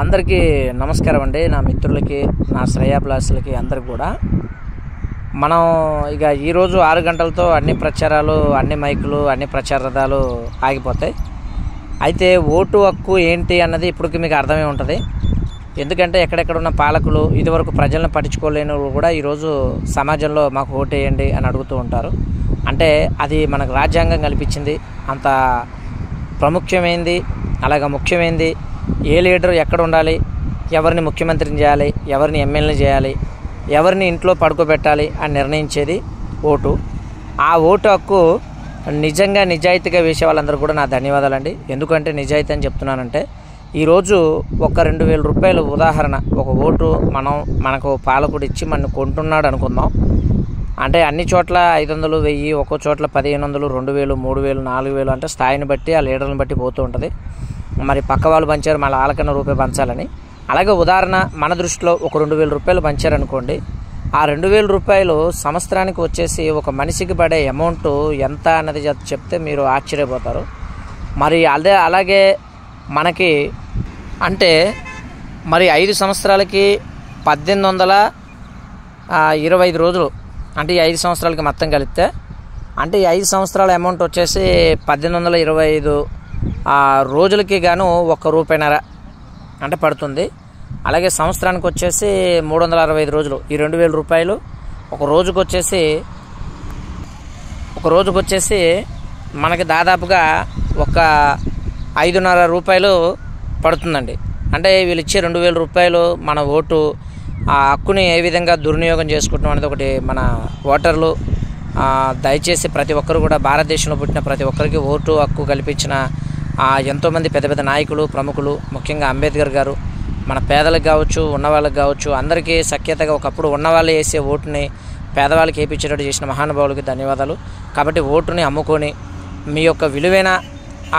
అందరికీ నమస్కారం అండి. నా మిత్రులకి, నా శ్రేయాభిలాషులకి అందరికి కూడా మనం ఇక ఈరోజు 6 గంటలతో అన్ని ప్రచారాలు, అన్ని మైకులు, అన్ని ప్రచార రథాలు ఆగిపోతాయి. అయితే ఓటు హక్కు ఏంటి అన్నది ఇప్పటికి మీకు అర్థమే ఉంటుంది. ఎందుకంటే ఎక్కడెక్కడ ఉన్న పాలకులు ఇదివరకు ప్రజలను పట్టించుకోలేని కూడా ఈరోజు సమాజంలో మాకు ఓటు వేయండి అని అడుగుతూ ఉంటారు. అంటే అది మనకు రాజ్యాంగం కల్పించింది, అంత ప్రాముఖ్యమైంది, అలాగే ముఖ్యమైనది. ఏ లీడర్ ఎక్కడ ఉండాలి, ఎవరిని ముఖ్యమంత్రిని చేయాలి, ఎవరిని ఎమ్మెల్యేని చేయాలి, ఎవరిని ఇంట్లో పడుకోబెట్టాలి అని నిర్ణయించేది ఓటు. ఆ ఓటు హక్కు నిజంగా నిజాయితీగా వేసే వాళ్ళందరూ కూడా నా ధన్యవాదాలండి. ఎందుకంటే నిజాయితీ అని చెప్తున్నానంటే, ఈరోజు ఒక 2,000 రూపాయలు ఉదాహరణ ఒక ఓటు మనకు పాలకుడు ఇచ్చి మన కొంటున్నాడు అనుకుందాం. అంటే అన్ని చోట్ల 500, 1000, ఒక్కో చోట్ల 1,500, 2,000, 3,000, 4,000 అంటే స్థాయిని బట్టి ఆ లీడర్ని బట్టి పోతూ ఉంటుంది. మరి పక్క వాళ్ళు పంచారు, మళ్ళీ వాళ్ళకన్నా రూపాయి పంచాలని. అలాగే ఉదాహరణ మన దృష్టిలో ఒక 2,000 రూపాయలు పంచారనుకోండి. ఆ 2,000 రూపాయలు సంవత్సరానికి వచ్చేసి ఒక మనిషికి పడే అమౌంట్ ఎంత అన్నది చెప్తే మీరు ఆశ్చర్యపోతారు. మరి అలాగే మనకి అంటే మరి 5 సంవత్సరాలకి 1,825 రోజులు, అంటే ఈ 5 సంవత్సరాలకి మొత్తం కలిపితే అంటే ఈ 5 సంవత్సరాల అమౌంట్ వచ్చేసి 1,825 రోజులకి గాను ₹1 అంటే పడుతుంది. అలాగే సంవత్సరానికి వచ్చేసి 365 రోజులు. ఈ 2,000 రూపాయలు ఒక రోజుకు వచ్చేసి మనకి దాదాపుగా ఒక 5.5 రూపాయలు పడుతుందండి. అంటే వీళ్ళు ఇచ్చే 2,000 రూపాయలు మన ఓటు ఆ హక్కుని ఏ విధంగా దుర్వినియోగం చేసుకుంటాం అనేది ఒకటి మన ఓటర్లు దయచేసి ప్రతి ఒక్కరు కూడా, భారతదేశంలో పుట్టిన ప్రతి ఒక్కరికి ఓటు హక్కు కల్పించిన ఎంతోమంది పెద్ద పెద్ద నాయకులు, ప్రముఖులు, ముఖ్యంగా అంబేద్కర్ గారు మన పేదలకు కావచ్చు, ఉన్నవాళ్ళకి కావచ్చు, అందరికీ సఖ్యతగా ఒకప్పుడు ఉన్నవాళ్ళు వేసే ఓటుని పేదవాళ్ళకి వేయించేటట్టు చేసిన మహానుభావులకి ధన్యవాదాలు. కాబట్టి ఓటుని అమ్ముకొని, మీ యొక్క విలువైన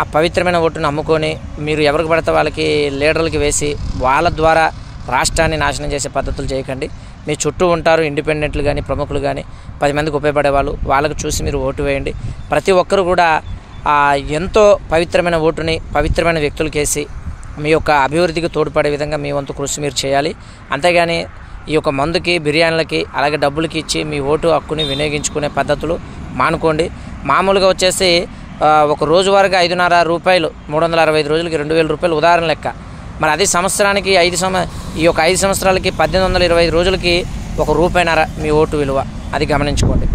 ఆ పవిత్రమైన ఓటుని అమ్ముకొని మీరు ఎవరికి పడితే వాళ్ళకి లీడర్లకి వేసి వాళ్ళ ద్వారా రాష్ట్రాన్ని నాశనం చేసే పద్ధతులు చేయకండి. మీ చుట్టూ ఉంటారు ఇండిపెండెంట్లు కానీ, ప్రముఖులు కానీ, 10 మందికి ఉపయోగపడేవాళ్ళు, వాళ్ళకు చూసి మీరు ఓటు వేయండి. ప్రతి ఒక్కరు కూడా ఎంతో పవిత్రమైన ఓటుని పవిత్రమైన వ్యక్తులకు వేసి మీ యొక్క అభివృద్ధికి తోడ్పడే విధంగా మీ వంతు కృషి మీరు చేయాలి. అంతేగాని ఈ యొక్క మందుకి, బిర్యానీలకి, అలాగే డబ్బులకి ఇచ్చి మీ ఓటు హక్కుని వినియోగించుకునే పద్ధతులు మానుకోండి. మామూలుగా వచ్చేసి ఒక రోజువారీగా 5.5 రూపాయలు, 365 రోజులకి 2,000 రూపాయలు ఉదాహరణ లెక్క. మరి అది సంవత్సరానికి ఈ యొక్క 5 సంవత్సరాలకి 1,825 రోజులకి ₹1 మీ ఓటు విలువ. అది గమనించుకోండి.